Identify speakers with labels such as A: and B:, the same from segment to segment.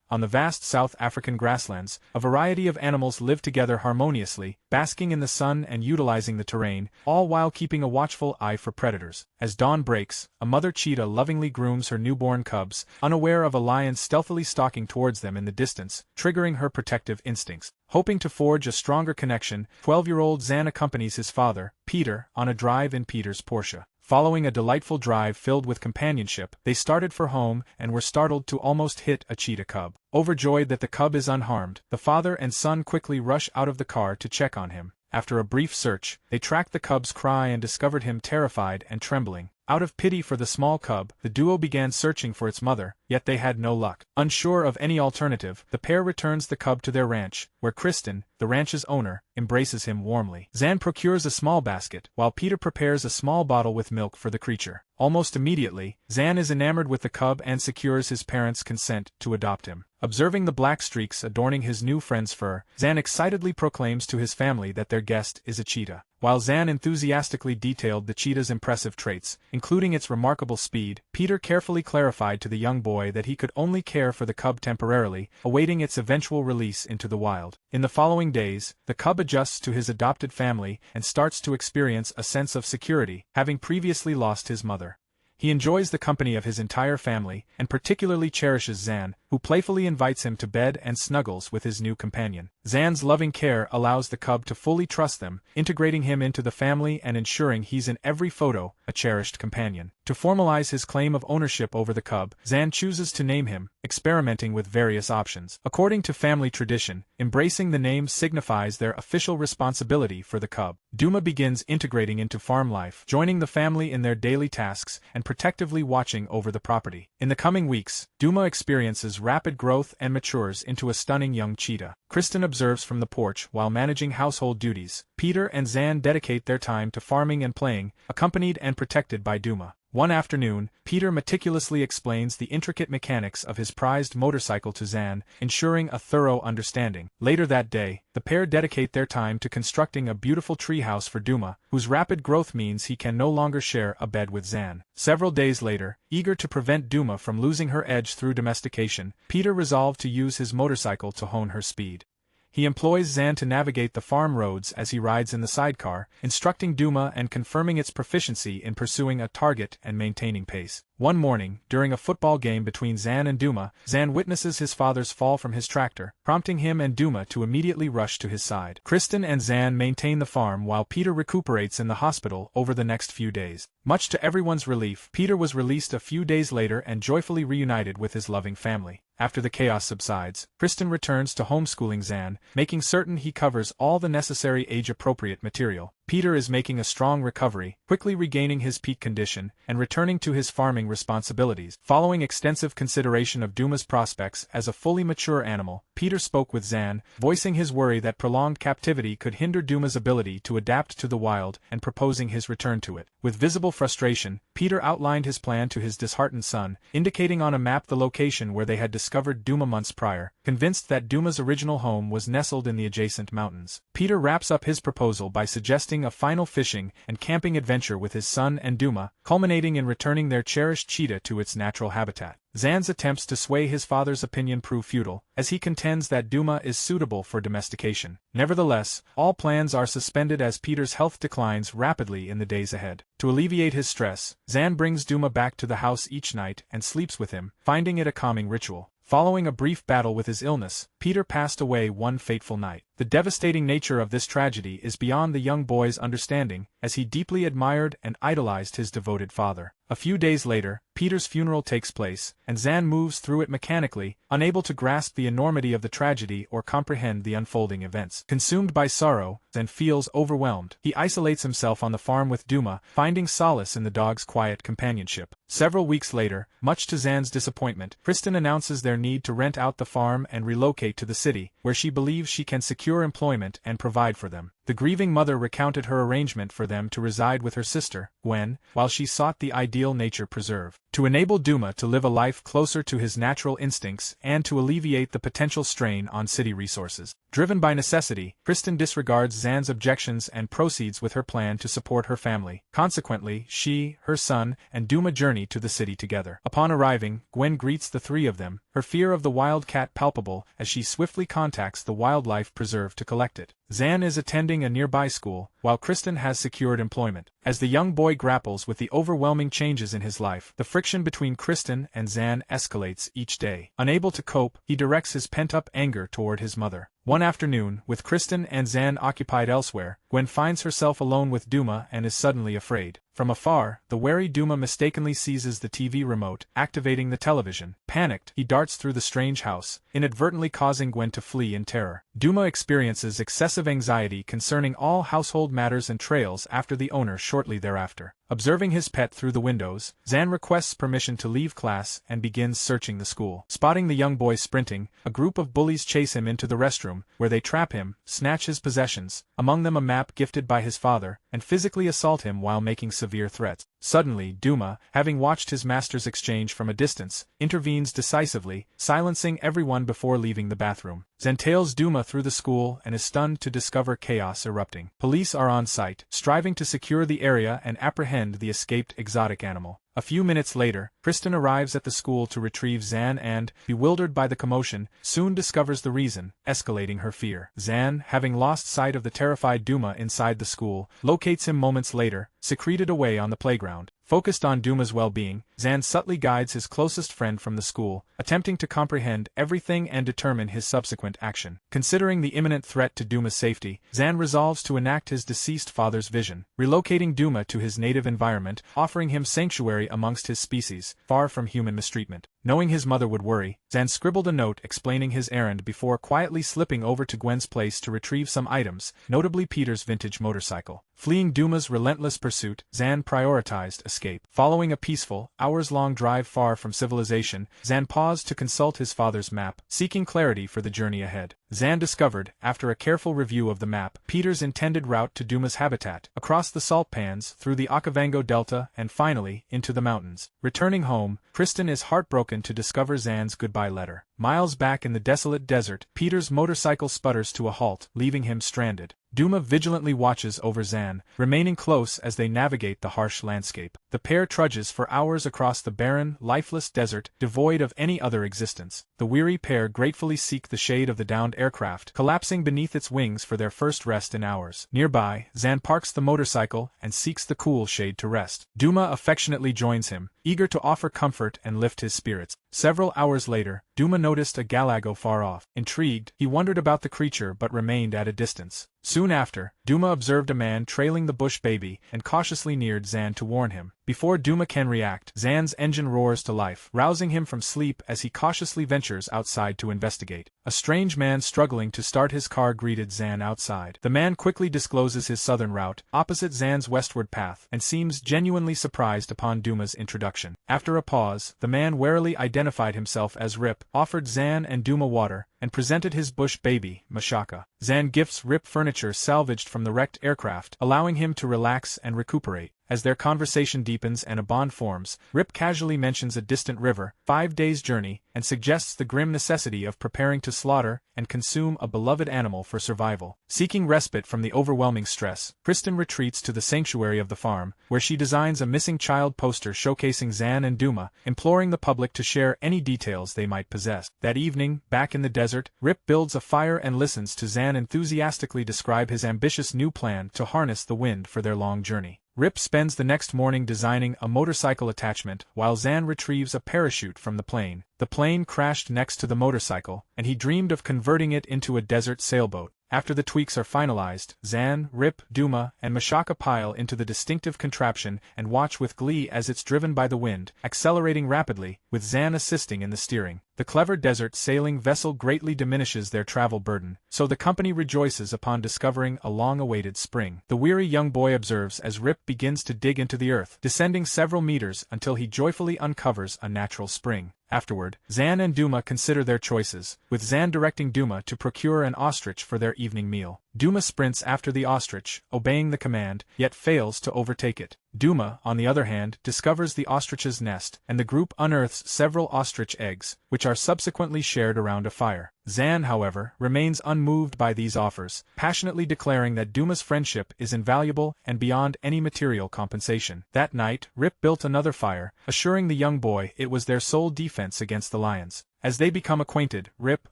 A: on the vast South African grasslands, a variety of animals live together harmoniously, basking in the sun and utilizing the terrain, all while keeping a watchful eye for predators. As dawn breaks, a mother cheetah lovingly grooms her newborn cubs, unaware of a lion stealthily stalking towards them in the distance, triggering her protective instincts. Hoping to forge a stronger connection, 12-year-old Zan accompanies his father, Peter, on a drive in Peter's Porsche. Following a delightful drive filled with companionship, they started for home and were startled to almost hit a cheetah cub. Overjoyed that the cub is unharmed, the father and son quickly rush out of the car to check on him. After a brief search, they tracked the cub's cry and discovered him terrified and trembling. Out of pity for the small cub, the duo began searching for its mother, yet they had no luck. Unsure of any alternative, the pair returns the cub to their ranch, where Kristen, the ranch's owner, embraces him warmly. Zan procures a small basket, while Peter prepares a small bottle with milk for the creature. Almost immediately, Zan is enamored with the cub and secures his parents' consent to adopt him. Observing the black streaks adorning his new friend's fur, Zan excitedly proclaims to his family that their guest is a cheetah. While Zan enthusiastically detailed the cheetah's impressive traits, including its remarkable speed, Peter carefully clarified to the young boy that he could only care for the cub temporarily, awaiting its eventual release into the wild. In the following days, the cub adjusts to his adopted family and starts to experience a sense of security, having previously lost his mother. He enjoys the company of his entire family, and particularly cherishes Zan, who playfully invites him to bed and snuggles with his new companion. Zan's loving care allows the cub to fully trust them, integrating him into the family and ensuring he's in every photo, a cherished companion. To formalize his claim of ownership over the cub, Zan chooses to name him, experimenting with various options. According to family tradition, embracing the name signifies their official responsibility for the cub. Duma begins integrating into farm life, joining the family in their daily tasks and protectively watching over the property. In the coming weeks, Duma experiences rapid growth and matures into a stunning young cheetah. Kristen observes from the porch while managing household duties. Peter and Zan dedicate their time to farming and playing, accompanied and protected by Duma. One afternoon, Peter meticulously explains the intricate mechanics of his prized motorcycle to Zan, ensuring a thorough understanding. Later that day, the pair dedicate their time to constructing a beautiful treehouse for Duma, whose rapid growth means he can no longer share a bed with Zan. Several days later, eager to prevent Duma from losing her edge through domestication, Peter resolved to use his motorcycle to hone her speed. He employs Zan to navigate the farm roads as he rides in the sidecar, instructing Duma and confirming its proficiency in pursuing a target and maintaining pace. One morning, during a football game between Zan and Duma, Zan witnesses his father's fall from his tractor, prompting him and Duma to immediately rush to his side. Kristen and Zan maintain the farm while Peter recuperates in the hospital over the next few days. Much to everyone's relief, Peter was released a few days later and joyfully reunited with his loving family. After the chaos subsides, Kristen returns to homeschooling Zan, making certain he covers all the necessary age-appropriate material. Peter is making a strong recovery, quickly regaining his peak condition, and returning to his farming responsibilities. Following extensive consideration of Duma's prospects as a fully mature animal, Peter spoke with Zan, voicing his worry that prolonged captivity could hinder Duma's ability to adapt to the wild and proposing his return to it. With visible frustration, Peter outlined his plan to his disheartened son, indicating on a map the location where they had discovered Duma months prior, convinced that Duma's original home was nestled in the adjacent mountains. Peter wraps up his proposal by suggesting a final fishing and camping adventure with his son and Duma, culminating in returning their cherished cheetah to its natural habitat. Zan's attempts to sway his father's opinion prove futile, as he contends that Duma is suitable for domestication. Nevertheless, all plans are suspended as Peter's health declines rapidly in the days ahead. To alleviate his stress, Zan brings Duma back to the house each night and sleeps with him, finding it a calming ritual. Following a brief battle with his illness, Peter passed away one fateful night. The devastating nature of this tragedy is beyond the young boy's understanding, as he deeply admired and idolized his devoted father. A few days later, Peter's funeral takes place, and Zan moves through it mechanically, unable to grasp the enormity of the tragedy or comprehend the unfolding events. Consumed by sorrow, Zan feels overwhelmed. He isolates himself on the farm with Duma, finding solace in the dog's quiet companionship. Several weeks later, much to Zan's disappointment, Kristen announces their need to rent out the farm and relocate to the city, where she believes she can secure employment and provide for them. The grieving mother recounted her arrangement for them to reside with her sister, Gwen, while she sought the ideal nature preserve. to enable Duma to live a life closer to his natural instincts and to alleviate the potential strain on city resources. Driven by necessity, Kristen disregards Zan's objections and proceeds with her plan to support her family. Consequently, she, her son, and Duma journey to the city together. Upon arriving, Gwen greets the three of them, her fear of the wildcat palpable as she swiftly contacts the wildlife preserve to collect it. Zan is attending a nearby school, while Kristen has secured employment. As the young boy grapples with the overwhelming changes in his life, the friction between Kristen and Zan escalates each day. Unable to cope, he directs his pent-up anger toward his mother. One afternoon, with Kristen and Zan occupied elsewhere, Gwen finds herself alone with Duma and is suddenly afraid. From afar, the wary Duma mistakenly seizes the TV remote, activating the television. Panicked, he darts through the strange house, inadvertently causing Gwen to flee in terror. Duma experiences excessive anxiety concerning all household matters and trails after the owner shortly thereafter. Observing his pet through the windows, Zan requests permission to leave class and begins searching the school. Spotting the young boy sprinting, a group of bullies chase him into the restroom, where they trap him, snatch his possessions, among them a map gifted by his father, and physically assault him while making severe threats. Suddenly, Duma, having watched his master's exchange from a distance, intervenes decisively, silencing everyone before leaving the bathroom. Zan tails Duma through the school and is stunned to discover chaos erupting. Police are on site, striving to secure the area and apprehend the escaped exotic animal. A few minutes later, Kristen arrives at the school to retrieve Zan and, bewildered by the commotion, soon discovers the reason, escalating her fear. Zan, having lost sight of the terrified Duma inside the school, locates him moments later, secreted away on the playground. Focused on Duma's well-being, Zan subtly guides his closest friend from the school, attempting to comprehend everything and determine his subsequent action. Considering the imminent threat to Duma's safety, Zan resolves to enact his deceased father's vision, relocating Duma to his native environment, offering him sanctuary amongst his species, far from human mistreatment. Knowing his mother would worry, Zan scribbled a note explaining his errand before quietly slipping over to Gwen's place to retrieve some items, notably Peter's vintage motorcycle. Fleeing Duma's relentless pursuit, Zan prioritized escape. Following a peaceful, hours-long drive far from civilization, Zan paused to consult his father's map, seeking clarity for the journey ahead. Zan discovered, after a careful review of the map, Peter's intended route to Duma's habitat, across the salt pans, through the Okavango Delta, and finally, into the mountains. Returning home, Kristen is heartbroken to discover Zan's goodbye letter. Miles back in the desolate desert, Peter's motorcycle sputters to a halt, leaving him stranded. Duma vigilantly watches over Zan, remaining close as they navigate the harsh landscape. The pair trudges for hours across the barren, lifeless desert, devoid of any other existence. The weary pair gratefully seek the shade of the downed aircraft, collapsing beneath its wings for their first rest in hours. Nearby, Zan parks the motorcycle and seeks the cool shade to rest. Duma affectionately joins him, eager to offer comfort and lift his spirits. Several hours later, Duma noticed a galago far off. Intrigued, he wondered about the creature but remained at a distance. Soon after, Duma observed a man trailing the bush baby and cautiously neared Zan to warn him. Before Duma can react, Zan's engine roars to life, rousing him from sleep as he cautiously ventures outside to investigate. A strange man struggling to start his car greeted Zan outside. The man quickly discloses his southern route, opposite Zan's westward path, and seems genuinely surprised upon Duma's introduction. After a pause, the man warily identified himself as Rip, offered Zan and Duma water, and presented his bush baby, Mashaka. Zan gifts Rip furniture salvaged from the wrecked aircraft, allowing him to relax and recuperate. As their conversation deepens and a bond forms, Rip casually mentions a distant river, 5 days' journey, and suggests the grim necessity of preparing to slaughter and consume a beloved animal for survival. Seeking respite from the overwhelming stress, Kristen retreats to the sanctuary of the farm, where she designs a missing child poster showcasing Zan and Duma, imploring the public to share any details they might possess. That evening, back in the desert, Rip builds a fire and listens to Zan enthusiastically describe his ambitious new plan to harness the wind for their long journey. Rip spends the next morning designing a motorcycle attachment while Zan retrieves a parachute from the plane. The plane crashed next to the motorcycle, and he dreamed of converting it into a desert sailboat. After the tweaks are finalized, Zan, Rip, Duma, and Mashaka pile into the distinctive contraption and watch with glee as it's driven by the wind, accelerating rapidly, with Zan assisting in the steering. The clever desert sailing vessel greatly diminishes their travel burden, so the company rejoices upon discovering a long-awaited spring. The weary young boy observes as Rip begins to dig into the earth, descending several meters until he joyfully uncovers a natural spring. Afterward, Zan and Duma consider their choices, with Zan directing Duma to procure an ostrich for their evening meal. Duma sprints after the ostrich, obeying the command, yet fails to overtake it. Duma, on the other hand, discovers the ostrich's nest, and the group unearths several ostrich eggs, which are subsequently shared around a fire. Zan, however, remains unmoved by these offers, passionately declaring that Duma's friendship is invaluable and beyond any material compensation. That night, Rip built another fire, assuring the young boy it was their sole defense against the lions. As they become acquainted, Rip,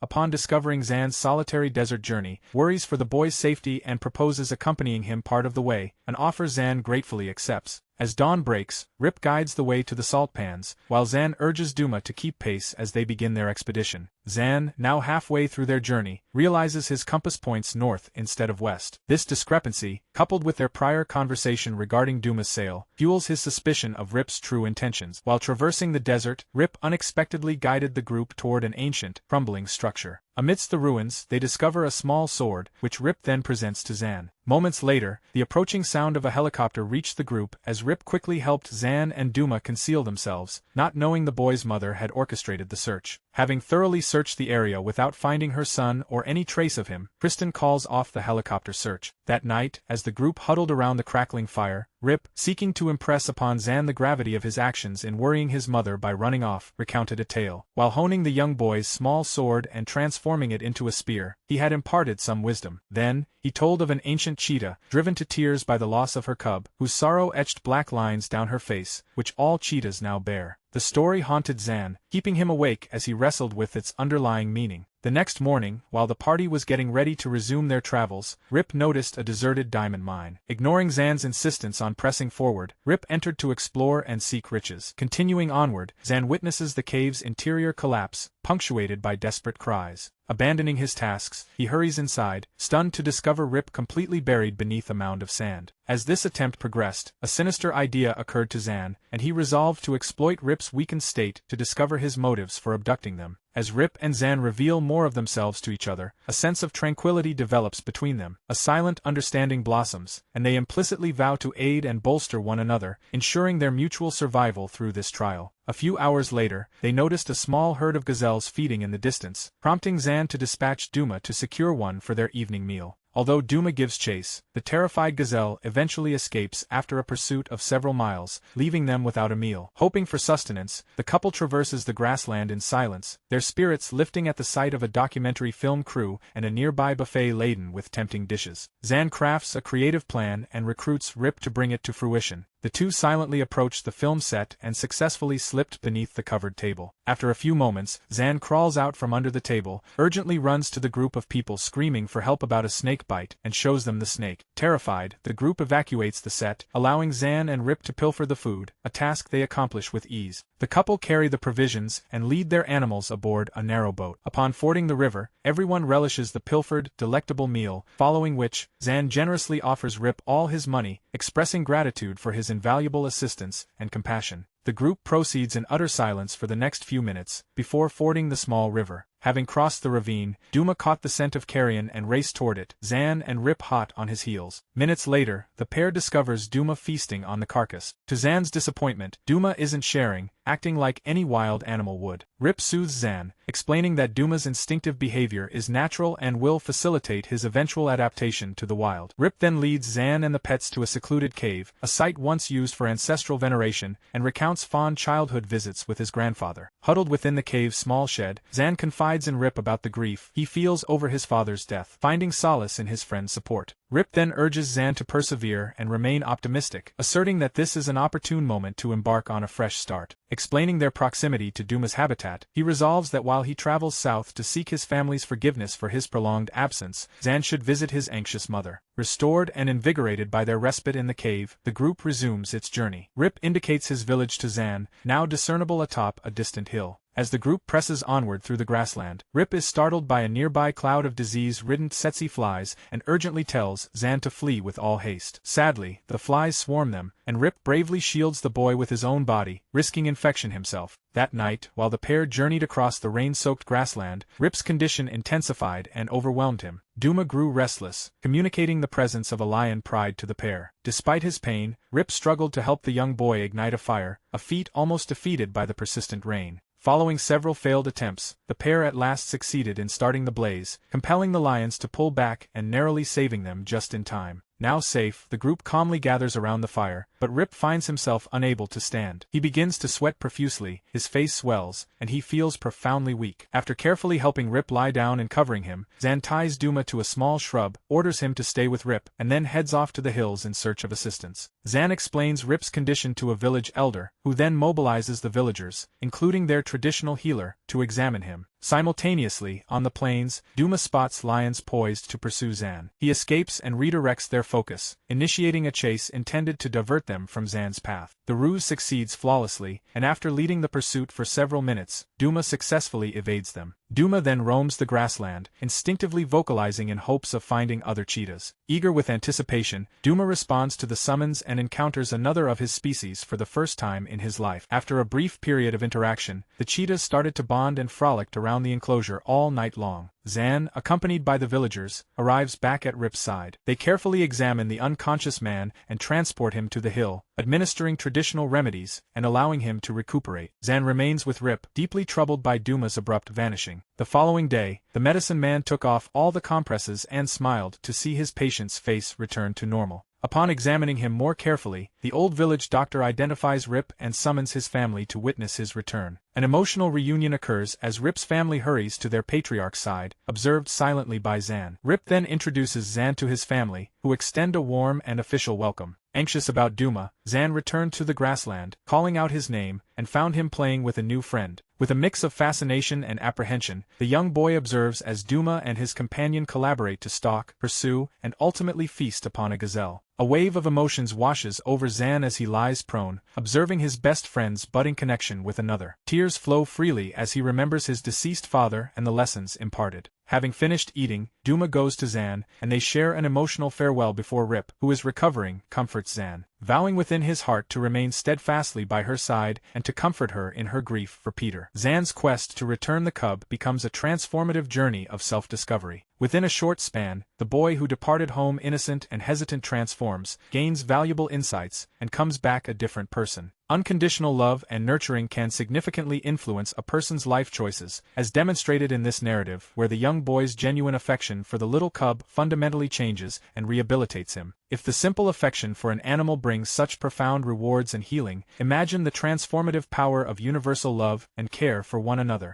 A: upon discovering Zan's solitary desert journey, worries for the boy's safety and proposes accompanying him part of the way, an offer Zan gratefully accepts. As dawn breaks, Rip guides the way to the salt pans, while Zan urges Duma to keep pace as they begin their expedition. Zan, now halfway through their journey, realizes his compass points north instead of west. This discrepancy, coupled with their prior conversation regarding Duma's sail, fuels his suspicion of Rip's true intentions. While traversing the desert, Rip unexpectedly guided the group toward an ancient, crumbling structure. Amidst the ruins, they discover a small sword, which Rip then presents to Zan. Moments later, the approaching sound of a helicopter reached the group as Rip quickly helped Zan and Duma conceal themselves, not knowing the boy's mother had orchestrated the search. Having thoroughly searched the area without finding her son or any trace of him, Kristen calls off the helicopter search. That night, as the group huddled around the crackling fire, Rip, seeking to impress upon Zan the gravity of his actions in worrying his mother by running off, recounted a tale. While honing the young boy's small sword and transforming it into a spear, he had imparted some wisdom. Then, he told of an ancient cheetah, driven to tears by the loss of her cub, whose sorrow etched black lines down her face, which all cheetahs now bear. The story haunted Zan, keeping him awake as he wrestled with its underlying meaning. The next morning, while the party was getting ready to resume their travels, Rip noticed a deserted diamond mine. Ignoring Zan's insistence on pressing forward, Rip entered to explore and seek riches. Continuing onward, Zan witnesses the cave's interior collapse, punctuated by desperate cries. Abandoning his tasks, he hurries inside, stunned to discover Rip completely buried beneath a mound of sand. As this attempt progressed, a sinister idea occurred to Zan, and he resolved to exploit Rip's weakened state to discover his motives for abducting them. As Rip and Zan reveal more of themselves to each other, a sense of tranquility develops between them. A silent understanding blossoms, and they implicitly vow to aid and bolster one another, ensuring their mutual survival through this trial. A few hours later, they noticed a small herd of gazelles feeding in the distance, prompting Zan to dispatch Duma to secure one for their evening meal. Although Duma gives chase, the terrified gazelle eventually escapes after a pursuit of several miles, leaving them without a meal. Hoping for sustenance, the couple traverses the grassland in silence, their spirits lifting at the sight of a documentary film crew and a nearby buffet laden with tempting dishes. Zan crafts a creative plan and recruits Rip to bring it to fruition. The two silently approached the film set and successfully slipped beneath the covered table. After a few moments, Zan crawls out from under the table, urgently runs to the group of people screaming for help about a snake bite, and shows them the snake. Terrified, the group evacuates the set, allowing Zan and Rip to pilfer the food, a task they accomplish with ease. The couple carry the provisions and lead their animals aboard a narrow boat. Upon fording the river, everyone relishes the pilfered, delectable meal, following which, Zan generously offers Rip all his money, expressing gratitude for his invaluable assistance and compassion. The group proceeds in utter silence for the next few minutes, before fording the small river. Having crossed the ravine, Duma caught the scent of carrion and raced toward it, Zan and Rip hot on his heels. Minutes later, the pair discovers Duma feasting on the carcass. To Zan's disappointment, Duma isn't sharing, acting like any wild animal would. Rip soothes Zan, explaining that Duma's instinctive behavior is natural and will facilitate his eventual adaptation to the wild. Rip then leads Zan and the pets to a secluded cave, a site once used for ancestral veneration, and recounts fond childhood visits with his grandfather. Huddled within the cave's small shed, Zan confides in Rip about the grief he feels over his father's death, finding solace in his friend's support. Rip then urges Zan to persevere and remain optimistic, asserting that this is an opportune moment to embark on a fresh start. Explaining their proximity to Duma's habitat, he resolves that while he travels south to seek his family's forgiveness for his prolonged absence, Zan should visit his anxious mother. Restored and invigorated by their respite in the cave, the group resumes its journey. Rip indicates his village to Zan, now discernible atop a distant hill. As the group presses onward through the grassland, Rip is startled by a nearby cloud of disease-ridden tsetse flies and urgently tells Zan to flee with all haste. Sadly, the flies swarm them, and Rip bravely shields the boy with his own body, risking infection himself. That night, while the pair journeyed across the rain-soaked grassland, Rip's condition intensified and overwhelmed him. Duma grew restless, communicating the presence of a lion pride to the pair. Despite his pain, Rip struggled to help the young boy ignite a fire, a feat almost defeated by the persistent rain. Following several failed attempts, the pair at last succeeded in starting the blaze, compelling the lions to pull back and narrowly saving them just in time. Now safe, the group calmly gathers around the fire, but Rip finds himself unable to stand. He begins to sweat profusely, his face swells, and he feels profoundly weak. After carefully helping Rip lie down and covering him, Zan ties Duma to a small shrub, orders him to stay with Rip, and then heads off to the hills in search of assistance. Zan explains Rip's condition to a village elder, who then mobilizes the villagers, including their traditional healer, to examine him. Simultaneously, on the plains, Duma spots lions poised to pursue Zan. He escapes and redirects their focus, initiating a chase intended to divert them from Zan's path. The ruse succeeds flawlessly, and after leading the pursuit for several minutes, Duma successfully evades them. Duma then roams the grassland, instinctively vocalizing in hopes of finding other cheetahs. Eager with anticipation, Duma responds to the summons and encounters another of his species for the first time in his life. After a brief period of interaction, the cheetahs started to bond and frolicked around the enclosure all night long. Zan, accompanied by the villagers, arrives back at Rip's side. They carefully examine the unconscious man and transport him to the hill, administering traditional remedies and allowing him to recuperate. Zan remains with Rip, deeply troubled by Duma's abrupt vanishing. The following day, the medicine man took off all the compresses and smiled to see his patient's face return to normal. Upon examining him more carefully, the old village doctor identifies Rip and summons his family to witness his return. An emotional reunion occurs as Rip's family hurries to their patriarch's side, observed silently by Zan. Rip then introduces Zan to his family, who extend a warm and official welcome. Anxious about Duma, Zan returned to the grassland, calling out his name, and found him playing with a new friend. With a mix of fascination and apprehension, the young boy observes as Duma and his companion collaborate to stalk, pursue, and ultimately feast upon a gazelle. A wave of emotions washes over Zan as he lies prone, observing his best friend's budding connection with another. Tears flow freely as he remembers his deceased father and the lessons imparted. Having finished eating, Duma goes to Zan, and they share an emotional farewell before Rip, who is recovering, comforts Zan, vowing within his heart to remain steadfastly by her side and to comfort her in her grief for Peter. Zan's quest to return the cub becomes a transformative journey of self-discovery. Within a short span, the boy who departed home innocent and hesitant transforms, gains valuable insights, and comes back a different person. Unconditional love and nurturing can significantly influence a person's life choices, as demonstrated in this narrative, where the young boy's genuine affection for the little cub fundamentally changes and rehabilitates him. If the simple affection for an animal brings such profound rewards and healing, imagine the transformative power of universal love and care for one another.